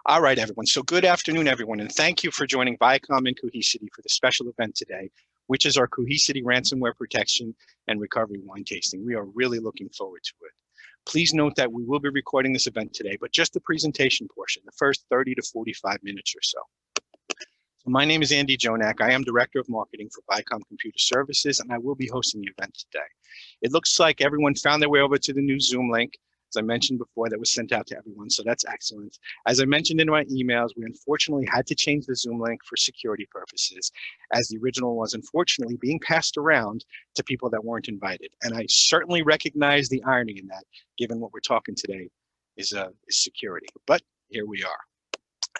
All right, everyone. So good afternoon, everyone, and thank you for joining Vicom and Cohesity for the special event today, which is our Cohesity ransomware protection and recovery wine tasting. We are really looking forward to it. Please note that we will be recording this event today, but just the presentation portion, the first 30 to 45 minutes or so. My name is Andy Jonak. I am Director of Marketing for Vicom Computer Services, and I will be hosting the event today. It looks like everyone found their way over to the new Zoom link, as I mentioned before, that was sent out to everyone, so that's excellent. As I mentioned in my emails, we unfortunately had to change the Zoom link for security purposes, as the original was unfortunately being passed around to people that weren't invited. And I certainly recognize the irony in that, given what we're talking today is security. But here we are.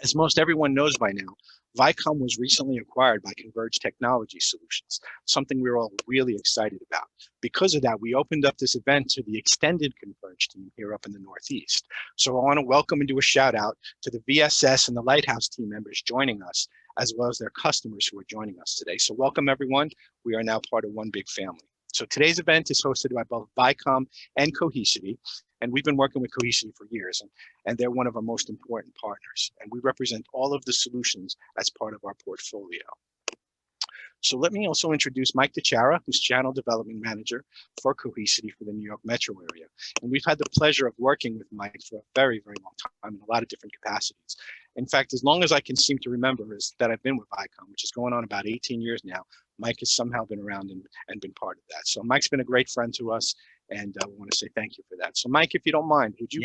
As most everyone knows by now, Vicom was recently acquired by Converge Technology Solutions, something we're all really excited about. Because of that, we opened up this event to the extended Converge team here up in the Northeast. So I want to welcome and do a shout out to the VSS and the Lighthouse team members joining us, as well as their customers who are joining us today. So welcome everyone. We are now part of one big family. So today's event is hosted by both Vicom and Cohesity, and we've been working with Cohesity for years, and they're one of our most important partners. And we represent all of the solutions as part of our portfolio. So let me also introduce Mike DeChara, who's Channel Development Manager for Cohesity for the New York metro area. And we've had the pleasure of working with Mike for a very, very long time in a lot of different capacities. In fact, as long as I can seem to remember is that I've been with Vicom, which is going on about 18 years now. Mike has somehow been around and been part of that. So Mike's been a great friend to us, and we want to say thank you for that. So Mike, if you don't mind, would you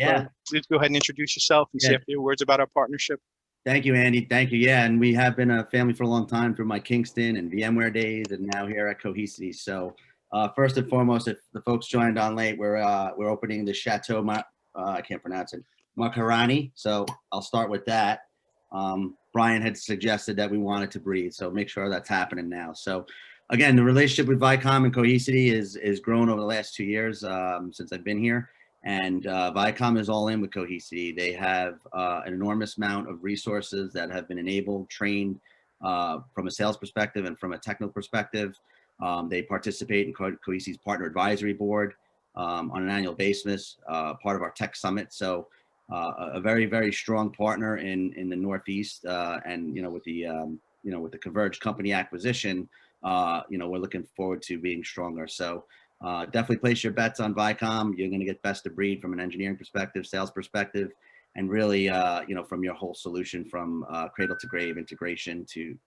please go ahead and introduce yourself and say a few words about our partnership? Thank you, Andy. Thank you. Yeah, and we have been a family for a long time through my Kingston and VMware days, and now here at Cohesity. So first and foremost, if the folks joined on late, we're opening the Chateau, I can't pronounce it, Macarani. So I'll start with that. Brian had suggested that we wanted to breathe, so make sure that's happening now. So again, the relationship with Vicom and Cohesity is grown over the last 2 years since I've been here. And Vicom is all in with Cohesity. They have an enormous amount of resources that have been enabled, trained from a sales perspective and from a technical perspective. They participate in Cohesity's partner advisory board on an annual basis, part of our tech summit. So a very, very strong partner in the Northeast, and with the Converge company acquisition, we're looking forward to being stronger. So definitely place your bets on Vicom. You're going to get best of breed from an engineering perspective, sales perspective, and really, from your whole solution from cradle to grave integration to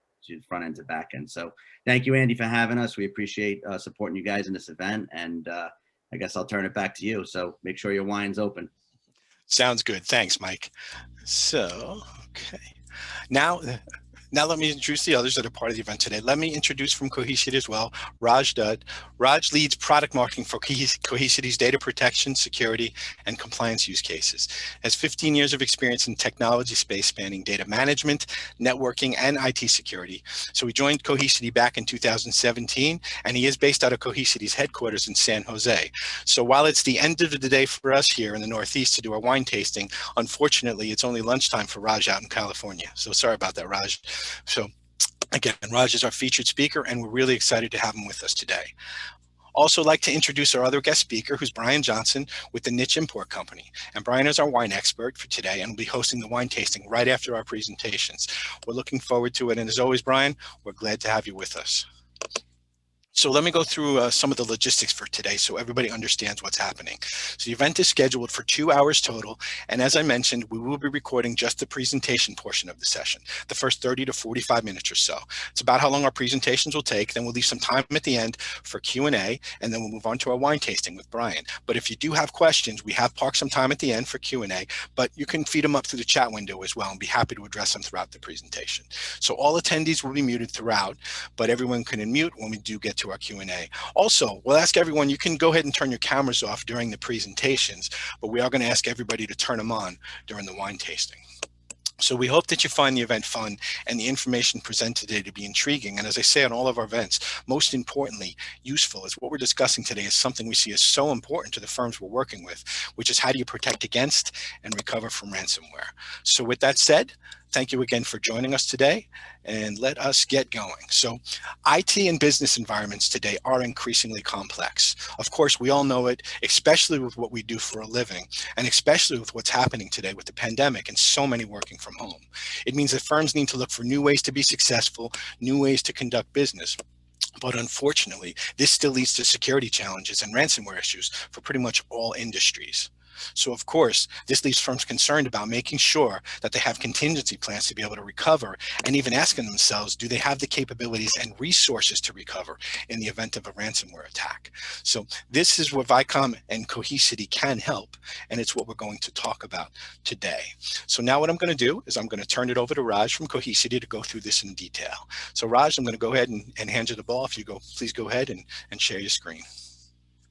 front end to back end. So thank you, Andy, for having us. We appreciate supporting you guys in this event. And I guess I'll turn it back to you. So make sure your wine's open. Sounds good. Thanks, Mike. So, okay. Now let me introduce the others that are part of the event today. Let me introduce from Cohesity as well, Raj Dutt. Raj leads product marketing for Cohesity's data protection, security, and compliance use cases. Has 15 years of experience in technology space spanning data management, networking, and IT security. So he joined Cohesity back in 2017, and he is based out of Cohesity's headquarters in San Jose. So while it's the end of the day for us here in the Northeast to do our wine tasting, unfortunately, it's only lunchtime for Raj out in California. So sorry about that, Raj. So again, Raj is our featured speaker, and we're really excited to have him with us today. Also like to introduce our other guest speaker, who's Brian Johnson with the Niche Import Company. And Brian is our wine expert for today and will be hosting the wine tasting right after our presentations. We're looking forward to it. And as always, Brian, we're glad to have you with us. So let me go through some of the logistics for today so everybody understands what's happening. So the event is scheduled for 2 hours total. And as I mentioned, we will be recording just the presentation portion of the session, the first 30 to 45 minutes or so. It's about how long our presentations will take. Then we'll leave some time at the end for Q&A, and then we'll move on to our wine tasting with Brian. But if you do have questions, we have parked some time at the end for Q&A, but you can feed them up through the chat window as well and be happy to address them throughout the presentation. So all attendees will be muted throughout, but everyone can unmute when we do get to our Q&A. Also, we'll ask everyone, you can go ahead and turn your cameras off during the presentations, but we are going to ask everybody to turn them on during the wine tasting. So we hope that you find the event fun and the information presented today to be intriguing. And as I say on all of our events, most importantly, useful, as what we're discussing today is something we see as so important to the firms we're working with, which is how do you protect against and recover from ransomware. So with that said, Thank you again for joining us today, and let us get going. So, IT and business environments today are increasingly complex. Of course, we all know it, especially with what we do for a living, and especially with what's happening today with the pandemic and so many working from home. It means that firms need to look for new ways to be successful, new ways to conduct business. But unfortunately, this still leads to security challenges and ransomware issues for pretty much all industries. So of course, this leaves firms concerned about making sure that they have contingency plans to be able to recover, and even asking themselves, do they have the capabilities and resources to recover in the event of a ransomware attack? So this is where Vicom and Cohesity can help, and it's what we're going to talk about today. So now what I'm going to do is I'm going to turn it over to Raj from Cohesity to go through this in detail. So Raj, I'm going to go ahead and hand you the ball. If you go, please go ahead and share your screen.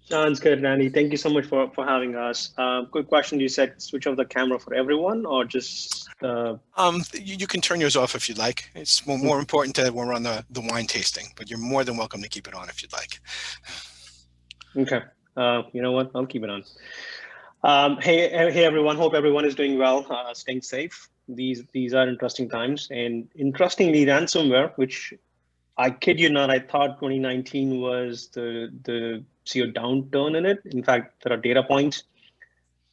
Sounds good, Randy. Thank you so much for having us. Quick question: you said switch off the camera for everyone, or just? You can turn yours off if you'd like. It's more important to when we're on the wine tasting, but you're more than welcome to keep it on if you'd like. Okay. You know what? I'll keep it on. Hey everyone. Hope everyone is doing well, staying safe. These are interesting times, and interestingly, ransomware, which I kid you not, I thought 2019 was the see a downturn in it. In fact, there are data points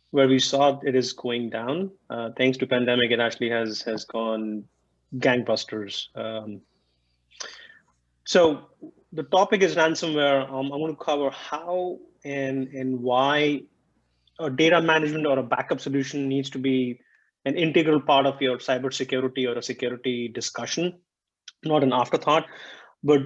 where we saw it is going down. Thanks to pandemic, it actually has gone gangbusters. So the topic is ransomware. I want to cover how and why a data management or a backup solution needs to be an integral part of your cybersecurity or a security discussion, not an afterthought. But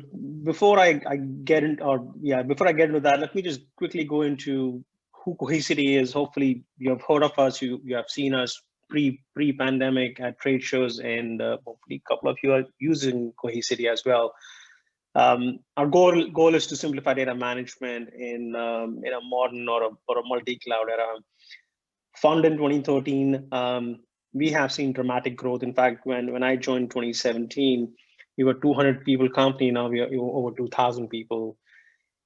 before I get before I get into that, let me just quickly go into who Cohesity is. Hopefully, you have heard of us. You have seen us pre-pandemic at trade shows, and hopefully, a couple of you are using Cohesity as well. Our goal is to simplify data management in a modern or a multi-cloud era. Founded in 2013, we have seen dramatic growth. In fact, when I joined 2017. We were 200 people company. Now we are over 2,000 people,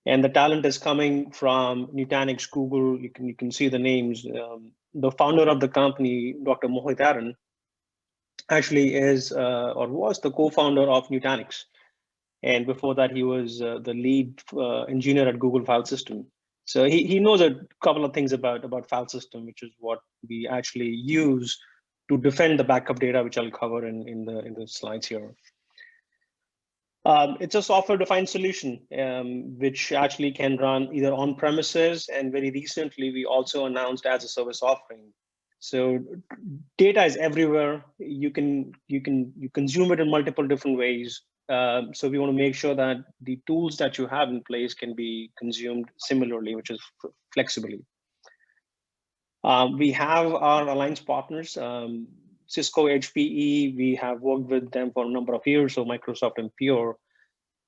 and the talent is coming from Nutanix, Google. You can see the names. The founder of the company, Dr. Mohit Aaron, actually is or was the co-founder of Nutanix, and before that he was the lead engineer at Google File System. So he knows a couple of things about file system, which is what we actually use to defend the backup data, which I'll cover in the slides here. It's a software-defined solution, which actually can run either on premises, and very recently we also announced as a service offering. So data is everywhere. You consume it in multiple different ways. So we want to make sure that the tools that you have in place can be consumed similarly, which is flexibly. We have our alliance partners. Cisco, HPE, we have worked with them for a number of years, so Microsoft and Pure.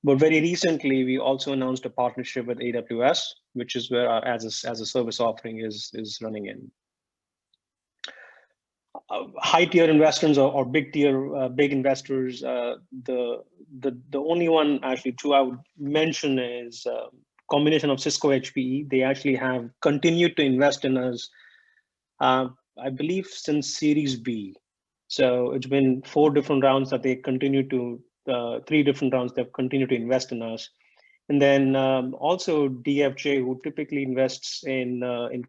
But very recently, we also announced a partnership with AWS, which is where our as a service offering is running in. High tier investors or big tier big investors, the only one actually two I would mention is combination of Cisco, HPE. They actually have continued to invest in us, I believe, since Series B. So it's been 4 different rounds that they continue to, 3 different rounds they've continued to invest in us. And then also DFJ, who typically invests in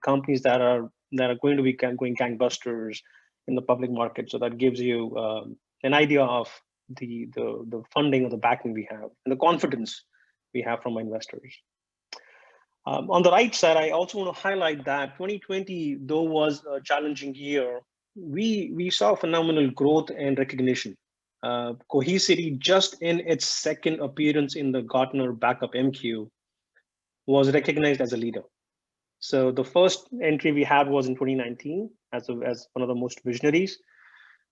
companies that are going to be going gangbusters in the public market. So that gives you an idea of the funding or the backing we have and the confidence we have from our investors. On the right side, I also want to highlight that 2020, though was a challenging year, we saw phenomenal growth and recognition. Cohesity, just in its second appearance in the Gartner Backup MQ, was recognized as a leader. So the first entry we had was in 2019 as one of the most visionaries.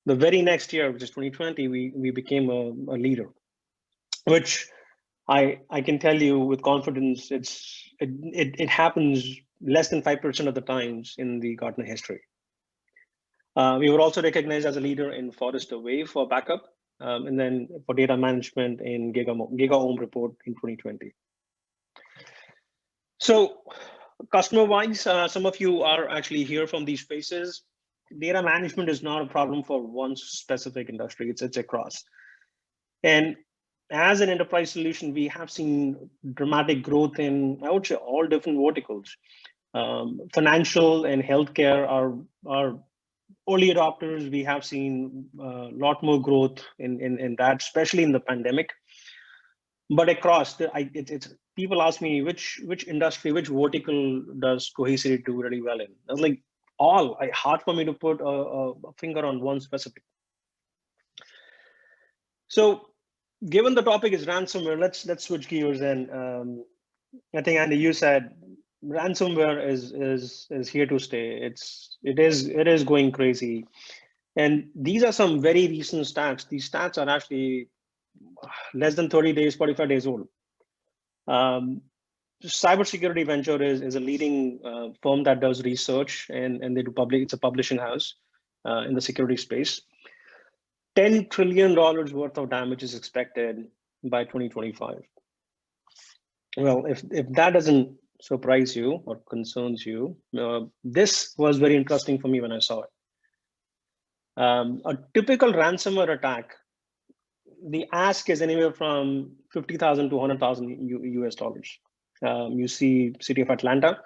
The very next year, which is 2020, we became a leader, which I can tell you with confidence, it happens less than 5% of the times in the Gartner history. We were also recognized as a leader in Forrester Wave for backup, and then for data management in GigaOM report in 2020. So customer-wise, some of you are actually here from these spaces. data management is not a problem for one specific industry. It's across. And as an enterprise solution, we have seen dramatic growth in, I would say, all different verticals. Financial and healthcare are early adopters. We have seen a lot more growth in that, especially in the pandemic. But across, it's people ask me which industry, which vertical does Cohesity do really well in? I was like, all. Hard for me to put a finger on one specific. So, given the topic is ransomware, let's switch gears. And I think, Andy, you said ransomware is here to stay. It is going crazy. And these are some very recent stats. These stats are actually less than 30 days, 45 days old. Cybersecurity Venture is a leading firm that does research, and they do it's a publishing house in the security space. $10 trillion worth of damage is expected by 2025. Well, if that doesn't surprise you or concerns you, this was very interesting for me when I saw it. A typical ransomware attack, the ask is anywhere from 50,000 to 100,000 US dollars. You see city of Atlanta,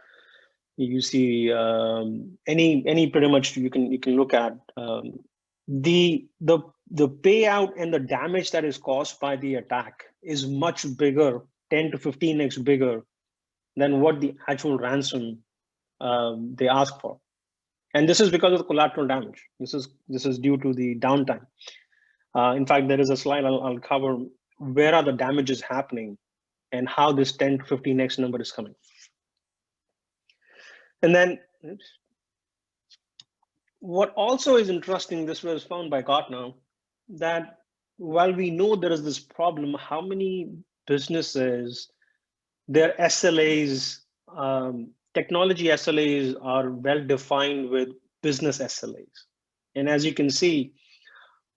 you see any pretty much you can look at the payout and the damage that is caused by the attack is much bigger, 10 to 15x bigger than what the actual ransom they ask for. And this is because of the collateral damage. This is due to the downtime. In fact, there is a slide I'll cover where are the damages happening and how this 10 to 15x number is coming. And then what also is interesting, this was found by Gartner, that while we know there is this problem, how many businesses, their SLAs, technology SLAs are well defined with business SLAs. And as you can see,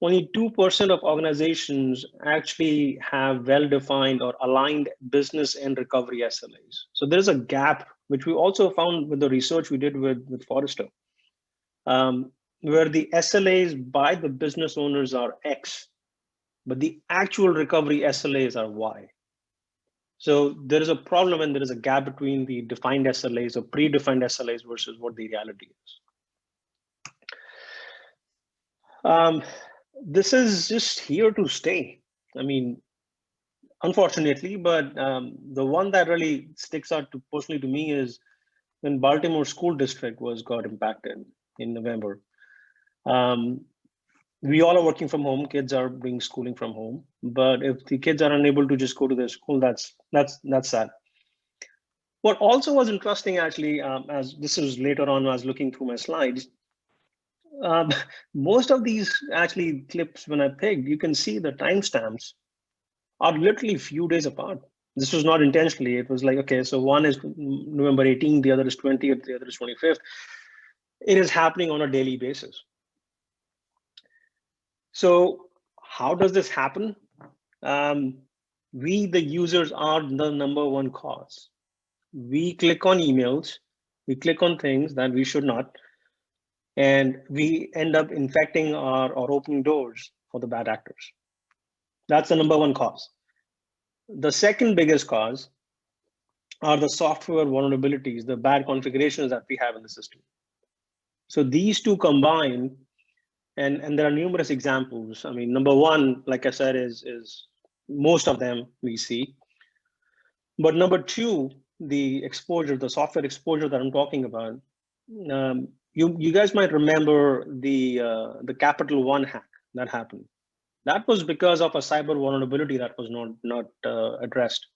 only 2% of organizations actually have well-defined or aligned business and recovery SLAs. So there's a gap, which we also found with the research we did with Forrester, where the SLAs by the business owners are X, but the actual recovery SLAs are Y. So there is a problem and there is a gap between the defined SLAs or predefined SLAs versus what the reality is. This is just here to stay. I mean, unfortunately, but the one that really sticks out personally to me is when Baltimore School District got impacted in November. We all are working from home. Kids are doing schooling from home. But if the kids are unable to just go to their school, that's sad. What also was interesting, actually, as this was later on, I was looking through my slides. Most of these actually clips when I picked, you can see the timestamps are literally few days apart. This was not intentionally. It was like, okay, so one is November 18th, the other is 20th, the other is 25th. It is happening on a daily basis. So how does this happen? We, the users, are the number one cause. We click on emails, we click on things that we should not, and we end up infecting or opening doors for the bad actors. That's the number one cause. The second biggest cause are the software vulnerabilities, the bad configurations that we have in the system. So these two combine, and there are numerous examples. I mean, number one, like I said, is most of them we see. But number two, the exposure, the software exposure that I'm talking about, you guys might remember the Capital One hack that happened. That was because of a cyber vulnerability that was not addressed.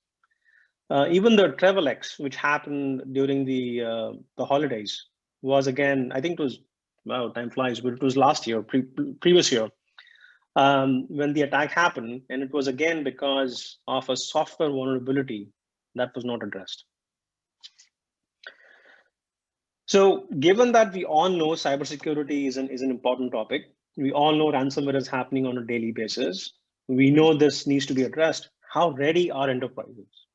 Even the TravelX, which happened during the holidays, was again, I think it was, wow, time flies, but it was last year, previous year, when the attack happened, and it was again because of a software vulnerability that was not addressed. So given that we all know cybersecurity is an important topic, we all know ransomware is happening on a daily basis. We know this needs to be addressed. How ready are enterprises?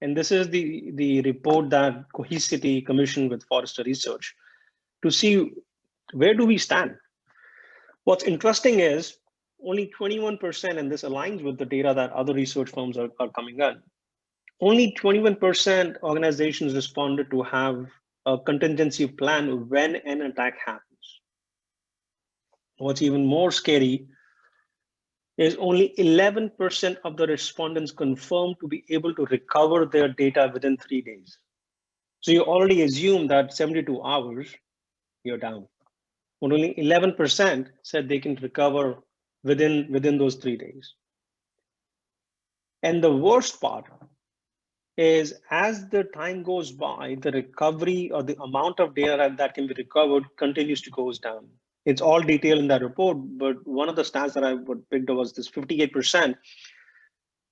And this is the report that Cohesity commissioned with Forrester Research to see Where do we stand? What's interesting is only 21%, and this aligns with the data that other research firms are coming in. Only 21% organizations responded to have a contingency plan when an attack happens. What's even more scary is only 11% of the respondents confirmed to be able to recover their data within 3 days. So you already assume that 72 hours, you're down. But only 11% said they can recover within those 3 days. And the worst part is as the time goes by, the recovery or the amount of data that can be recovered continues to goes down. It's all detailed in that report, but one of the stats that I picked up was this 58%,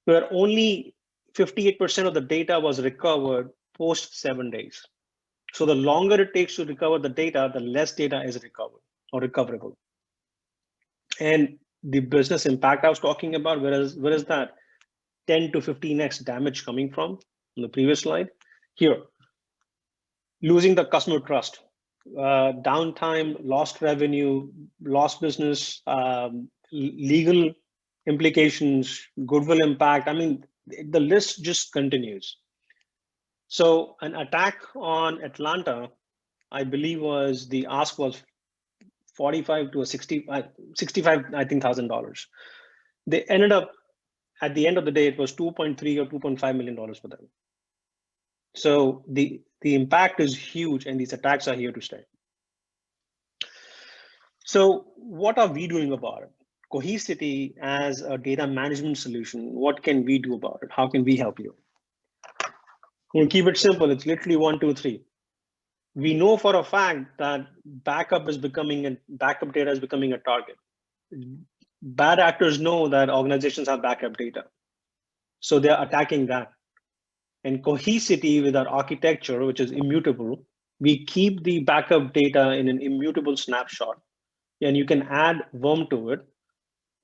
where only 58% of the data was recovered post 7 days. So the longer it takes to recover the data, the less data is recovered or recoverable. And the business impact I was talking about, where is that 10 to 15x damage coming from on the previous slide? Here, losing the customer trust, downtime, lost revenue, lost business, legal implications, goodwill impact. I mean, the list just continues. So an attack on Atlanta, I believe the ask was 45 to 65, I think, $1,000. They ended up, at the end of the day, it was 2.3 or $2.5 million for them. So the impact is huge, and these attacks are here to stay. So what are we doing about it? Cohesity as a data management solution, what can we do about it? How can we help you? We'll keep it simple. It's literally 1, 2, 3. We know for a fact that backup data is becoming a target. Bad actors know that organizations have backup data, so they're attacking that. And Cohesity, with our architecture, which is immutable, we keep the backup data in an immutable snapshot, and you can add worm to it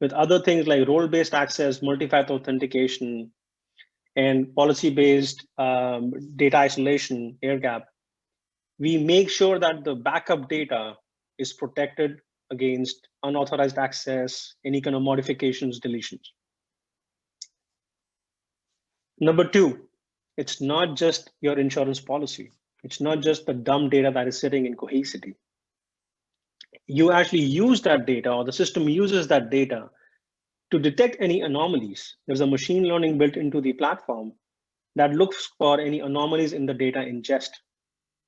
with other things like role-based access, multi-factor authentication, and policy-based data isolation, air gap. We make sure that the backup data is protected against unauthorized access, any kind of modifications, deletions. Number 2, it's not just your insurance policy. It's not just the dumb data that is sitting in Cohesity. You actually use that data, or the system uses that data to detect any anomalies. There's a machine learning built into the platform that looks for any anomalies in the data ingest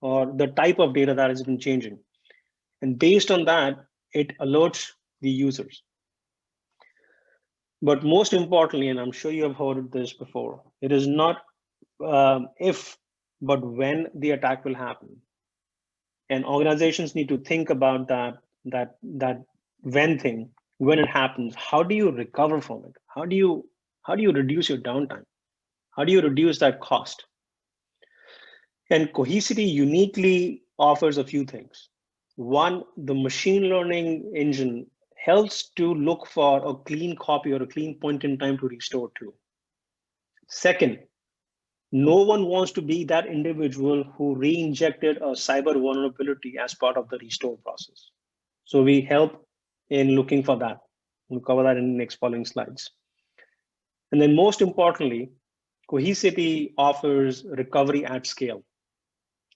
or the type of data that has been changing. And based on that, it alerts the users. But most importantly, and I'm sure you have heard this before, it is not if, but when the attack will happen. And organizations need to think about that when thing, when it happens. How do you recover from it? How do you reduce your downtime? How do you reduce that cost? And Cohesity uniquely offers a few things. One, the machine learning engine helps to look for a clean copy or a clean point in time to restore to. Second, no one wants to be that individual who re-injected a cyber vulnerability as part of the restore process. So we help in looking for that. We'll cover that in the next following slides. And then most importantly, Cohesity offers recovery at scale,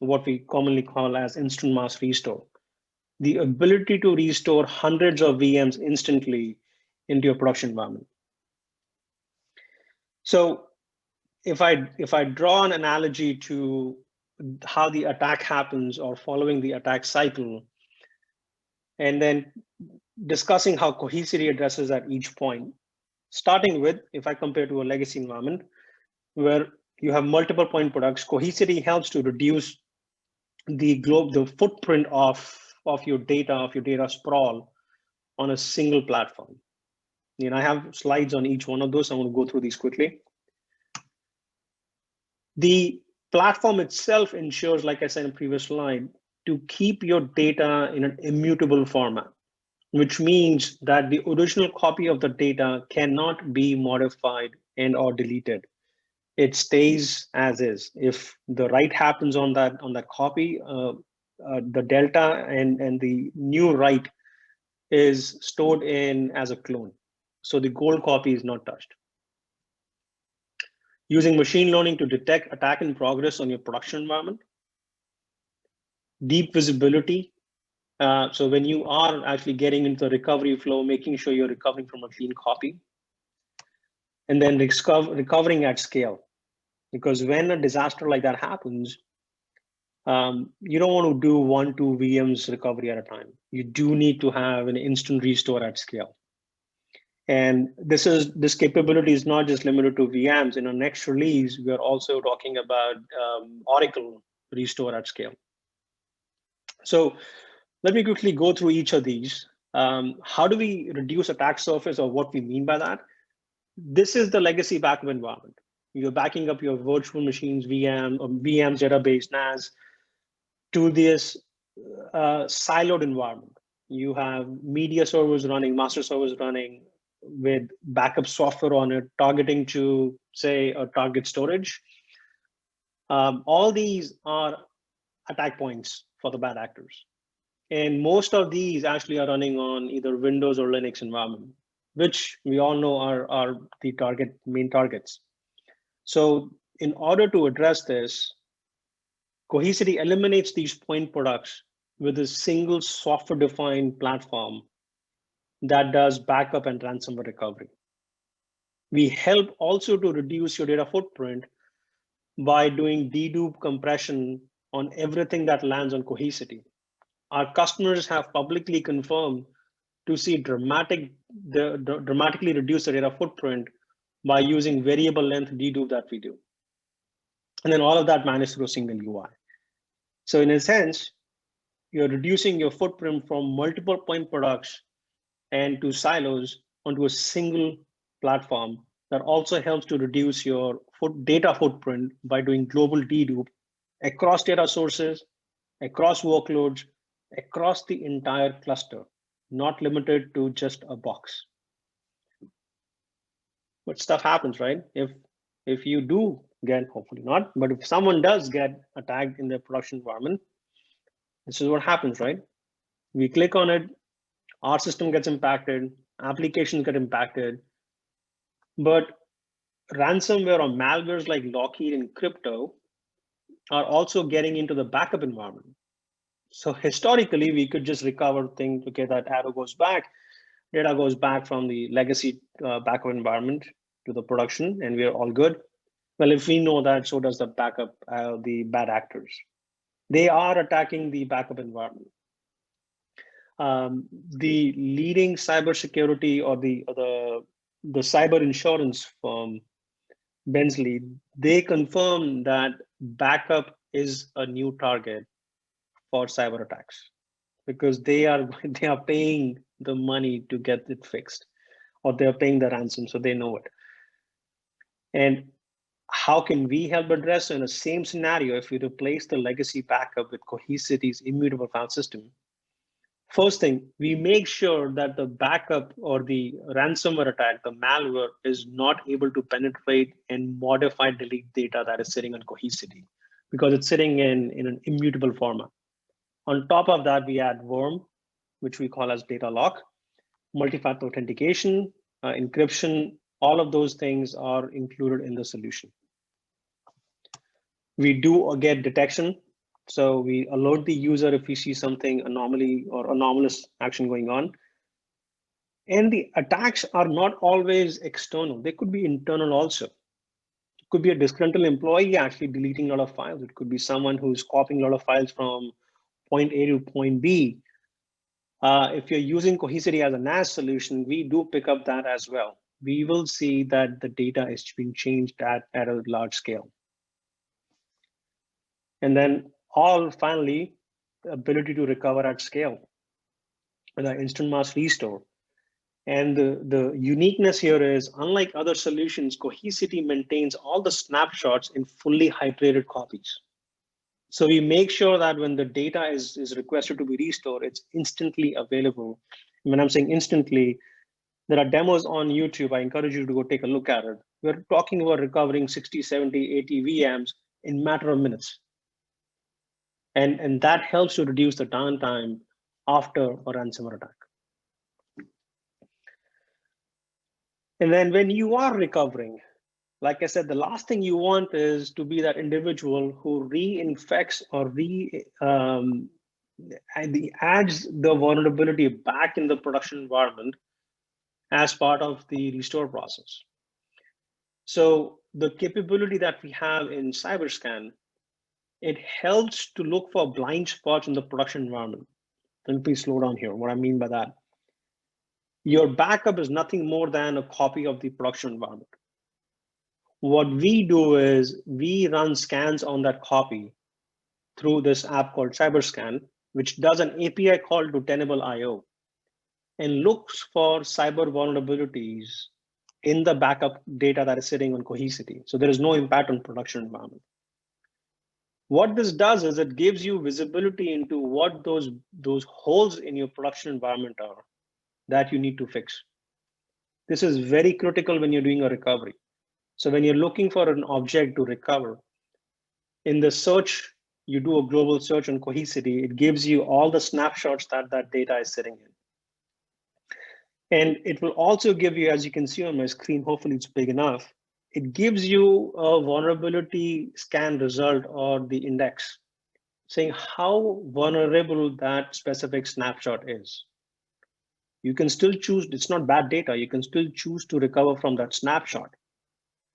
what we commonly call as instant mass restore. The ability to restore hundreds of VMs instantly into your production environment. So if I draw an analogy to how the attack happens or following the attack cycle, and then discussing how Cohesity addresses at each point, starting with, if I compare to a legacy environment where you have multiple point products, Cohesity helps to reduce the footprint of your data sprawl on a single platform. You know, I have slides on each one of those. I'm going to go through these quickly. The platform itself ensures, like I said in the previous slide, to keep your data in an immutable format, which means that the original copy of the data cannot be modified and or deleted. It stays as is. If the write happens on that copy, the delta and the new write is stored in as a clone. So the gold copy is not touched. Using machine learning to detect attack in progress on your production environment. Deep visibility. So when you are actually getting into the recovery flow, making sure you're recovering from a clean copy. And then recovering at scale. Because when a disaster like that happens, you don't want to do 1-2 VMs recovery at a time. You do need to have an instant restore at scale. And this capability is not just limited to VMs. In our next release, we are also talking about Oracle restore at scale. So let me quickly go through each of these. How do we reduce attack surface, or what we mean by that? This is the legacy backup environment. You're backing up your virtual machines, VMs, database, NAS, to this siloed environment. You have media servers running, master servers running with backup software on it, targeting to, say, a target storage. All these are attack points for the bad actors. And most of these actually are running on either Windows or Linux environment, which we all know are the main targets. So in order to address this, Cohesity eliminates these point products with a single software-defined platform that does backup and ransomware recovery. We help also to reduce your data footprint by doing dedupe compression on everything that lands on Cohesity. Our customers have publicly confirmed to see dramatically reduce the data footprint by using variable length dedupe that we do. And then all of that managed through a single UI. So in a sense, you're reducing your footprint from multiple point products and to silos onto a single platform that also helps to reduce your data footprint by doing global dedupe across data sources, across workloads, across the entire cluster, not limited to just a box. But stuff happens, right? If you do get, hopefully not, but if someone does get attacked in their production environment, this is what happens, right? We click on it, our system gets impacted, applications get impacted, but ransomware or malwares like Lockheed and crypto are also getting into the backup environment. So historically, we could just recover things, okay, that arrow goes back, data goes back from the legacy backup environment to the production, and we're all good. Well, if we know that, so does the backup, the bad actors. They are attacking the backup environment. The leading cybersecurity or the cyber insurance firm, Bensley, they confirm that backup is a new target for cyber attacks because they are paying the money to get it fixed, or they're paying the ransom, so they know it. And how can we help address in the same scenario if we replace the legacy backup with Cohesity's immutable file system? First thing, we make sure that the backup or the ransomware attack, the malware, is not able to penetrate and modify delete data that is sitting on Cohesity because it's sitting in an immutable format. On top of that, we add worm, which we call as data lock, multi-factor authentication, encryption. All of those things are included in the solution. We do get detection. So we alert the user if we see something anomaly or anomalous action going on. And the attacks are not always external. They could be internal also. It could be a disgruntled employee actually deleting a lot of files. It could be someone who's copying a lot of files from point A to point B. If you're using Cohesity as a NAS solution, we do pick up that as well. We will see that the data is being changed at a large scale. And then finally, the ability to recover at scale with our instant mass restore. And the uniqueness here is, unlike other solutions, Cohesity maintains all the snapshots in fully hydrated copies. So we make sure that when the data is requested to be restored, it's instantly available. When I'm saying instantly, there are demos on YouTube. I encourage you to go take a look at it. We're talking about recovering 60, 70, 80 VMs in a matter of minutes. And that helps to reduce the downtime after a ransomware attack. And then when you are recovering, like I said, the last thing you want is to be that individual who reinfects or adds the vulnerability back in the production environment as part of the restore process. So the capability that we have in CyberScan, it helps to look for blind spots in the production environment. Let me please slow down here. What I mean by that, your backup is nothing more than a copy of the production environment. What we do is we run scans on that copy through this app called CyberScan, which does an API call to Tenable.io and looks for cyber vulnerabilities in the backup data that is sitting on Cohesity. So there is no impact on production environment. What this does is it gives you visibility into what those holes in your production environment are that you need to fix. This is very critical when you're doing a recovery. So when you're looking for an object to recover, in the search, you do a global search on Cohesity, it gives you all the snapshots that that data is sitting in. And it will also give you, as you can see on my screen, hopefully it's big enough, it gives you a vulnerability scan result or the index saying how vulnerable that specific snapshot is. You can still choose, it's not bad data, you can still choose to recover from that snapshot.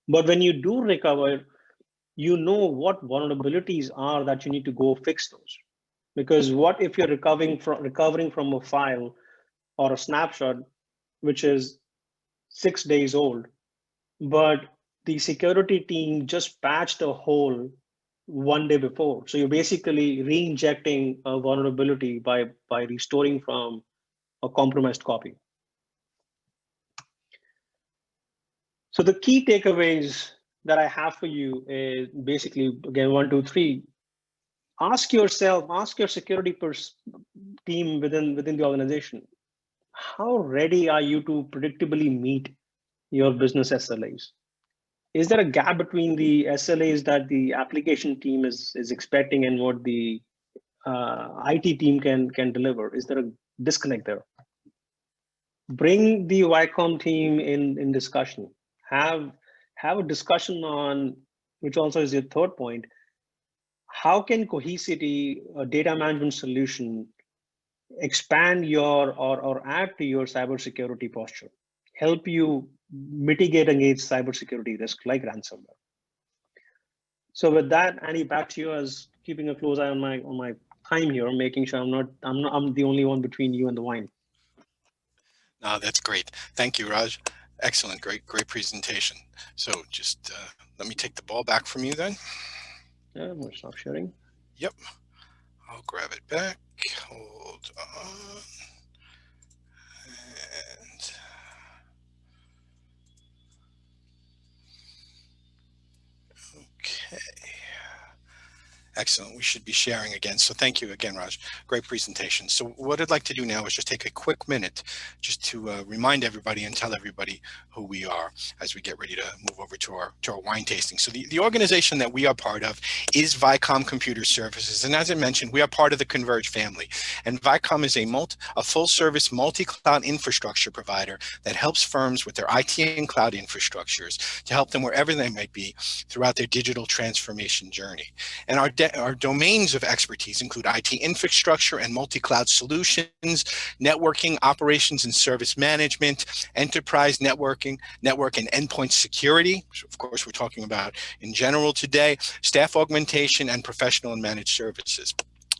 But when you do recover, you know what vulnerabilities are that you need to go fix those. Because what if you're recovering from a file or a snapshot which is 6 days old, but the security team just patched a hole 1 day before. So you're basically re-injecting a vulnerability by restoring from a compromised copy. So the key takeaways that I have for you is basically, again, 1, 2, 3. Ask yourself, ask your security team within the organization, how ready are you to predictably meet your business SLAs? Is there a gap between the SLAs that the application team is expecting and what the IT team can deliver? Is there a disconnect there? Bring the Vicom team in discussion. Have a discussion on, which also is your third point, how can Cohesity, a data management solution, expand your or add to your cybersecurity posture, help you mitigate against cybersecurity risk like ransomware. So with that, Annie, back to you as keeping a close eye on my time here, making sure I'm the only one between you and the wine. No, that's great. Thank you, Raj. Excellent, great presentation. So just let me take the ball back from you then. Yeah, I'm gonna stop sharing. Yep, I'll grab it back. Hold on. And okay. Excellent. We should be sharing again. So thank you again, Raj. Great presentation. So what I'd like to do now is just take a quick minute just to remind everybody and tell everybody who we are as we get ready to move over to our wine tasting. So the organization that we are part of is Vicom Computer Services. And as I mentioned, we are part of the Converge family. And Vicom is a full-service multi-cloud infrastructure provider that helps firms with their IT and cloud infrastructures to help them wherever they might be throughout their digital transformation journey. And our domains of expertise include IT infrastructure and multi-cloud solutions, networking, operations and service management, enterprise networking, network and endpoint security, which of course we're talking about in general today, staff augmentation, and professional and managed services.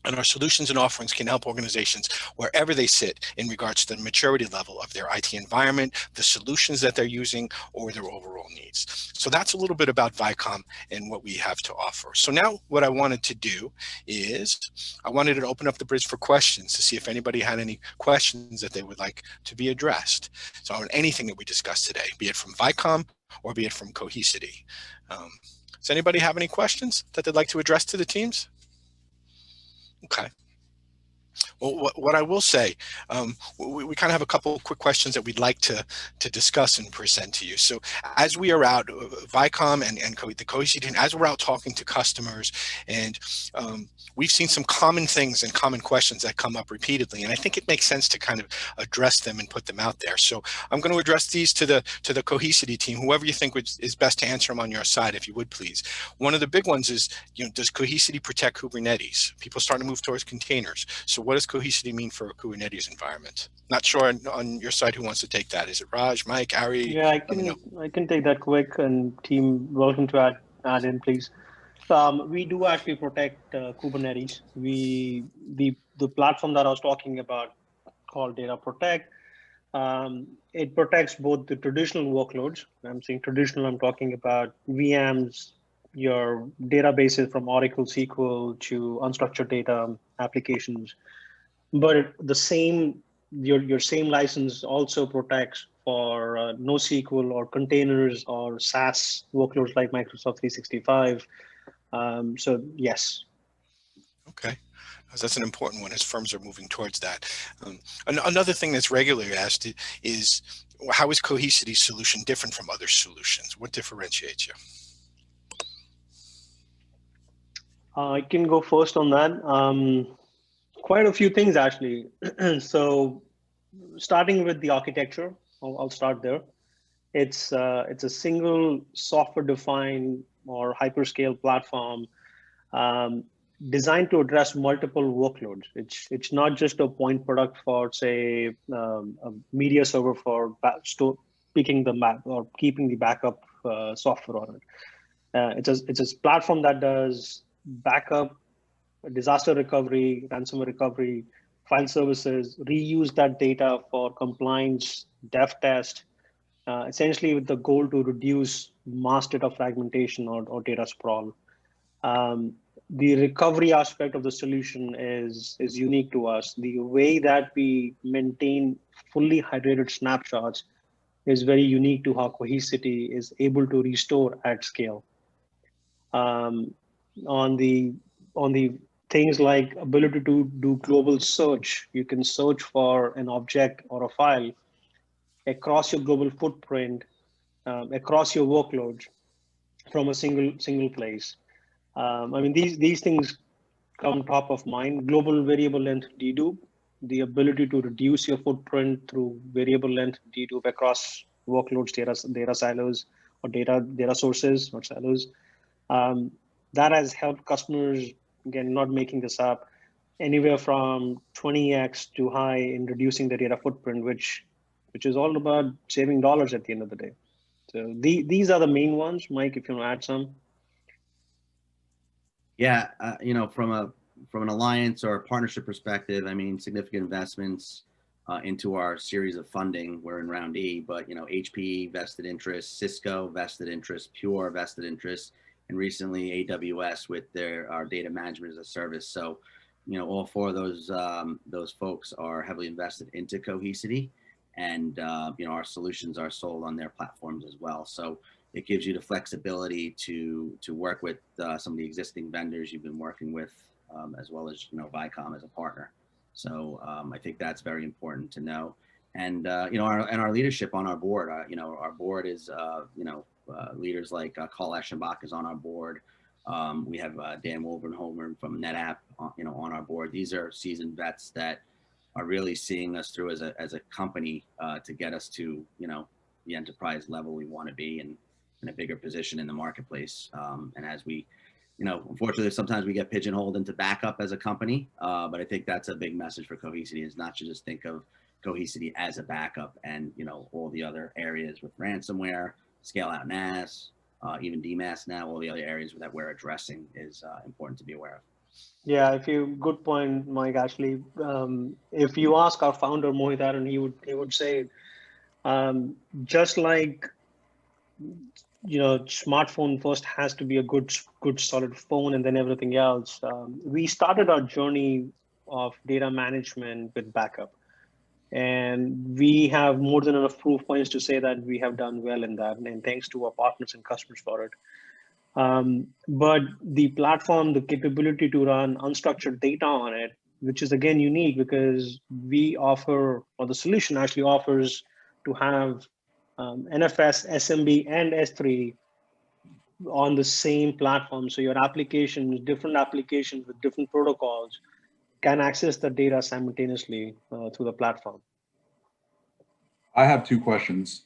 And our solutions and offerings can help organizations wherever they sit in regards to the maturity level of their IT environment, the solutions that they're using, or their overall needs. So that's a little bit about Vicom and what we have to offer. So now what I wanted to do is I wanted to open up the bridge for questions to see if anybody had any questions that they would like to be addressed. So on anything that we discussed today, be it from Vicom or be it from Cohesity. Does anybody have any questions that they'd like to address to the teams? Okay. Well, what I will say, we kind of have a couple of quick questions that we'd like to discuss and present to you. So as we are out, Vicom and the Cohesity team, as we're out talking to customers, and we've seen some common things and common questions that come up repeatedly, and I think it makes sense to kind of address them and put them out there. So I'm going to address these to the Cohesity team, whoever you think is best to answer them on your side, if you would please. One of the big ones is, does Cohesity protect Kubernetes? People starting to move towards containers. So what does Cohesity mean for a Kubernetes environment? Not sure on your side who wants to take that. Is it Raj, Mike, Ari? Yeah, I can take that quick, and team, welcome to add in, please. We do actually protect Kubernetes. The platform that I was talking about called Data Protect, it protects both the traditional workloads. I'm saying traditional, I'm talking about VMs, your databases from Oracle, SQL to unstructured data applications. But your same license also protects for NoSQL or containers or SaaS workloads like Microsoft 365. So yes. Okay. That's an important one as firms are moving towards that. Another thing that's regularly asked is, how is Cohesity's solution different from other solutions? What differentiates you? I can go first on that. Quite a few things, actually. So starting with the architecture, I'll start there. It's a single software-defined or hyperscale platform designed to address multiple workloads. It's not just a point product for, say, a media server for picking the map or keeping the backup software on it. It's a platform that does backup, disaster recovery, ransomware recovery, file services, reuse that data for compliance, dev test, essentially with the goal to reduce mass data fragmentation or data sprawl. The recovery aspect of the solution is unique to us. The way that we maintain fully hydrated snapshots is very unique to how Cohesity is able to restore at scale. On the things like ability to do global search, you can search for an object or a file across your global footprint, across your workloads from a single place. I mean, these things come top of mind. Global variable length dedupe, the ability to reduce your footprint through variable length dedupe across workloads, data silos, or data sources or silos. That has helped customers, again, not making this up, anywhere from 20x to high in reducing the data footprint, which is all about saving dollars at the end of the day. So these are the main ones. Mike, if you want to add some. Yeah, from an alliance or a partnership perspective, I mean, significant investments into our series of funding. We're in round E, but HPE vested interest, Cisco vested interest, Pure vested interest, and recently AWS with our data management as a service. So, all four of those folks are heavily invested into Cohesity, and our solutions are sold on their platforms as well. So it gives you the flexibility to work with some of the existing vendors you've been working with, as well as Vicom as a partner. So I think that's very important to know. And our leadership on our board. Our board is leaders like Carl Eschenbach is on our board. We have Dan Wolverhomer from NetApp, on our board. These are seasoned vets that are really seeing us through as a company to get us to the enterprise level we want to be and in a bigger position in the marketplace. And as we, unfortunately, sometimes we get pigeonholed into backup as a company, but I think that's a big message for Cohesity, is not to just think of Cohesity as a backup, and all the other areas with ransomware, scale out NAS, even DMAS now, all the other areas that we're addressing is important to be aware of. Yeah, good point, Mike. Actually, if you ask our founder Mohit Aaron, he would say, just like smartphone first has to be a good solid phone, and then everything else. We started our journey of data management with backup, and we have more than enough proof points to say that we have done well in that, and thanks to our partners and customers for it. But the platform, the capability to run unstructured data on it, which is again unique because we offer, or the solution actually offers to have NFS, SMB, and S3 on the same platform. So your applications, different applications with different protocols, can access the data simultaneously through the platform. I have two questions.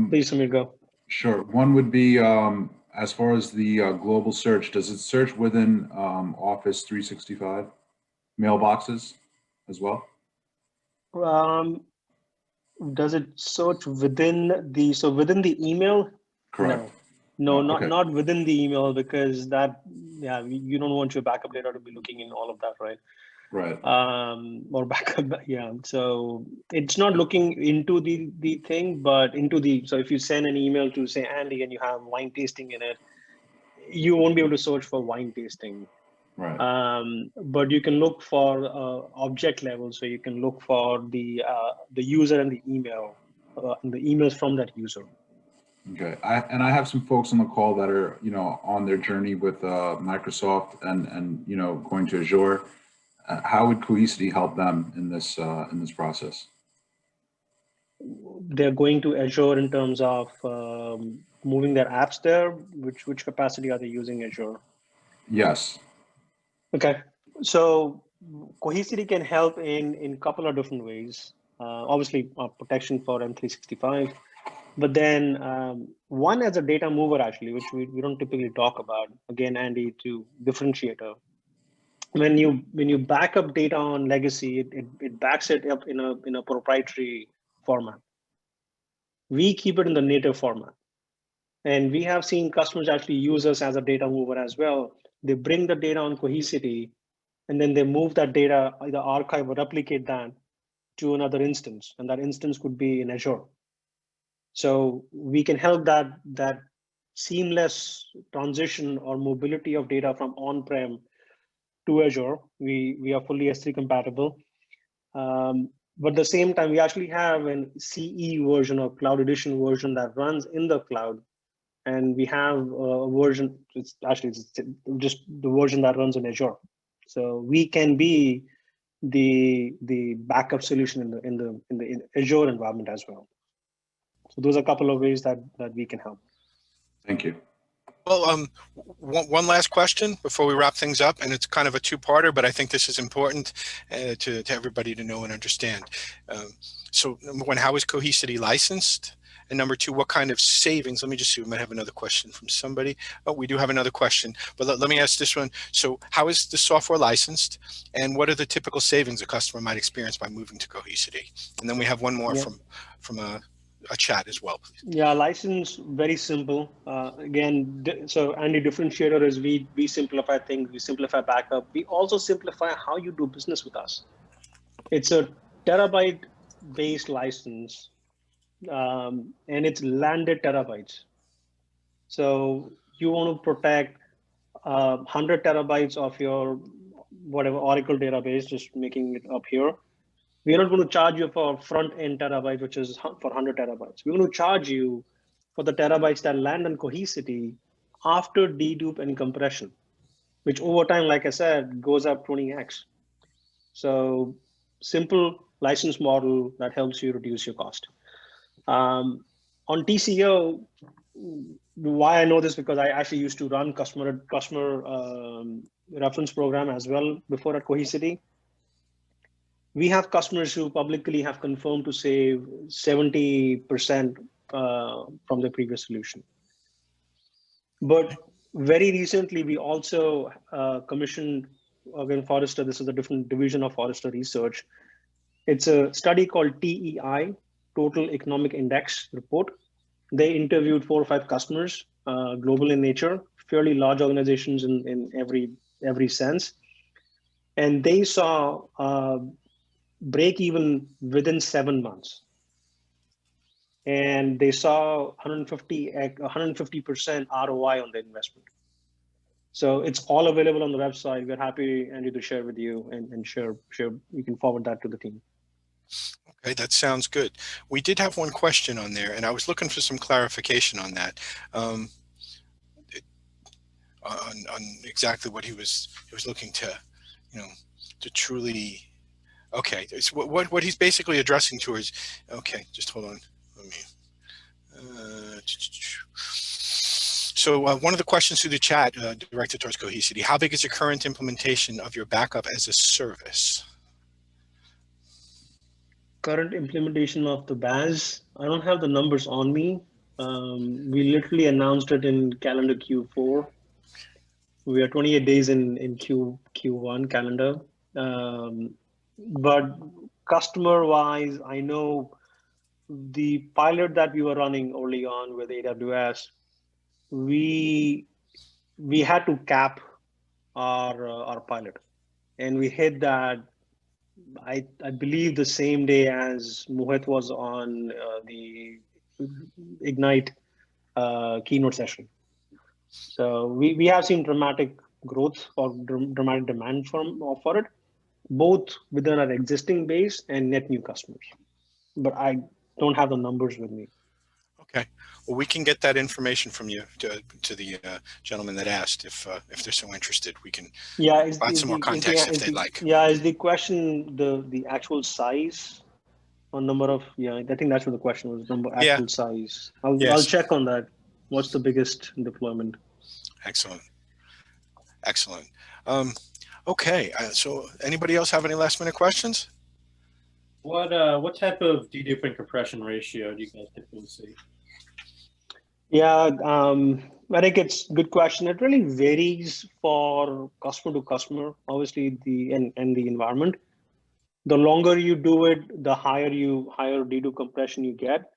Please, Samir, go. Sure. One would be, as far as the global search, does it search within Office 365 mailboxes as well? Does it search within the email? Correct. No, Okay. not within the email, because that, yeah, you don't want your backup data to be looking in all of that, right? Right. Or backup, yeah. So it's not looking into the thing, but into the, so if you send an email to say Andy and you have wine tasting in it, you won't be able to search for wine tasting. Right. But you can look for object level, so you can look for the user and the email, and the emails from that user. Okay. I have some folks on the call that are, on their journey with Microsoft and going to Azure. How would Cohesity help them in this process? They're going to Azure in terms of moving their apps there. Which capacity are they using Azure? Yes. Okay, so Cohesity can help in a couple of different ways. Obviously, protection for M365, but then one as a data mover, actually, which we don't typically talk about. Again, Andy, to differentiator. When you back up data on legacy, it backs it up in a proprietary format. We keep it in the native format. And we have seen customers actually use us as a data mover as well. They bring the data on Cohesity, and then they move that data, either archive or replicate that to another instance. And that instance could be in Azure. So we can help that seamless transition or mobility of data from on-prem to Azure. We are fully S3 compatible. But at the same time, we actually have an CE version or Cloud Edition version that runs in the cloud. And we have a version, it's just the version that runs in Azure. So we can be the backup solution in the Azure environment as well. So those are a couple of ways that we can help. Thank you. Well, one last question before we wrap things up, and it's kind of a two-parter, but I think this is important to everybody to know and understand. So number one, how is Cohesity licensed? And number two, what kind of savings? Let me just see, we might have another question from somebody. Oh, we do have another question, but let me ask this one. So how is the software licensed, and what are the typical savings a customer might experience by moving to Cohesity? And then we have one more from a chat as well, please. Yeah, license, very simple. Again, so Andy, differentiator is we simplify things, we simplify backup. We also simplify how you do business with us. It's a terabyte based license, and it's landed terabytes. So you want to protect 100 terabytes of your whatever Oracle database, just making it up here. We're not going to charge you for front end terabyte, which is for 100 terabytes. We're going to charge you for the terabytes that land on Cohesity after dedupe and compression, which over time, like I said, goes up 20x. So simple license model that helps you reduce your cost. On TCO, why I know this, because I actually used to run customer reference program as well before at Cohesity. We have customers who publicly have confirmed to save 70% from the previous solution. But very recently, we also commissioned, again, Forrester, this is a different division of Forrester Research. It's a study called TEI, Total Economic Index Report. They interviewed 4 or 5 customers, global in nature, fairly large organizations in every sense. And they saw break even within 7 months. And they saw 150% ROI on the investment. So it's all available on the website. We're happy, Andy, to share with you and share. You can forward that to the team. Okay, that sounds good. We did have one question on there, and I was looking for some clarification on that. On exactly what he was looking to, to truly, okay, it's what he's basically addressing to is, okay, just hold on, let me, so one of the questions through the chat directed towards Cohesity, how big is your current implementation of your backup as a service? Current implementation of the BAS, I don't have the numbers on me. We literally announced it in calendar Q4. We are 28 days in Q1 calendar. But customer wise, I know the pilot that we were running early on with AWS, we had to cap our pilot, and we hit that. I believe the same day as Mohit was on the Ignite keynote session. So we have seen dramatic growth or dramatic demand for it, both within our existing base and net new customers. But I don't have the numbers with me. Okay, well, we can get that information from you to the gentleman that asked. If they're so interested, we can provide some more context if they'd like. Yeah, is the question the actual size or number of? Yeah, I think that's what the question was. Actual size. I'll check on that. What's the biggest deployment? Excellent. Excellent. Okay, so anybody else have any last minute questions? What type of dedupe and compression ratio do you guys typically see? Yeah, I think it's a good question. It really varies for customer to customer, obviously and the environment. The longer you do it, the higher dedupe compression you get.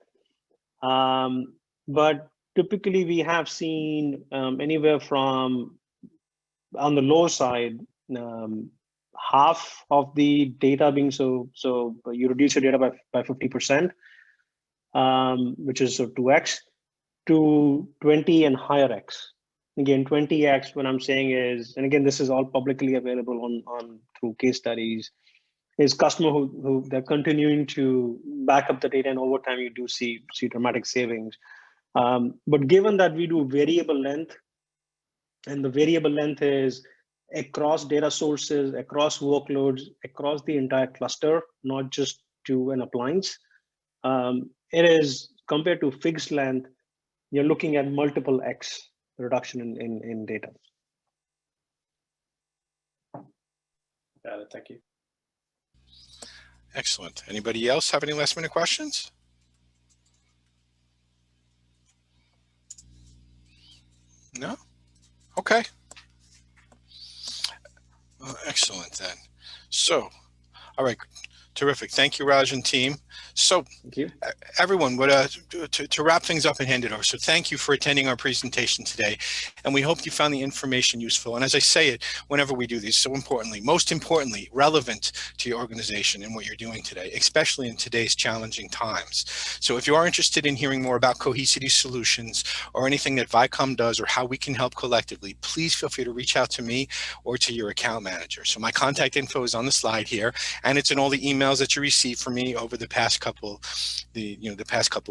But typically we have seen anywhere from, on the low side, half of the data being so you reduce your data by 50%, which is so 2x, to 20 and higher x. Again, 20x, what I'm saying is, and again, this is all publicly available on through case studies, is customer who they're continuing to back up the data, and over time you do see dramatic savings. But given that we do variable length, and the variable length is across data sources, across workloads, across the entire cluster, not just to an appliance, it is, compared to fixed length, you're looking at multiple X reduction in data. Got it. Thank you. Excellent. Anybody else have any last minute questions? No? Okay. Excellent then. So, all right. Terrific. Thank you, Raj and team. So, thank you. Everyone, to wrap things up and hand it over. So thank you for attending our presentation today. And we hope you found the information useful. And as I say it, whenever we do these, so importantly, most importantly, relevant to your organization and what you're doing today, especially in today's challenging times. So if you are interested in hearing more about Cohesity solutions or anything that Vicom does or how we can help collectively, please feel free to reach out to me or to your account manager. So my contact info is on the slide here, and it's in all the emails that you received from me over the past couple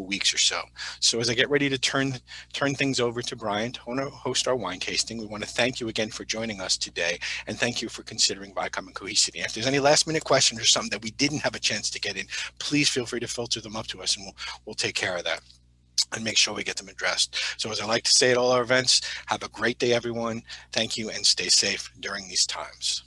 weeks or so. So as I get ready to turn things over to Brian to host our wine tasting, we want to thank you again for joining us today, and thank you for considering Vicom and Cohesity. If there's any last minute questions or something that we didn't have a chance to get in, please feel free to filter them up to us, and we'll take care of that and make sure we get them addressed. So as I like to say at all our events, have a great day, everyone. Thank you, and stay safe during these times.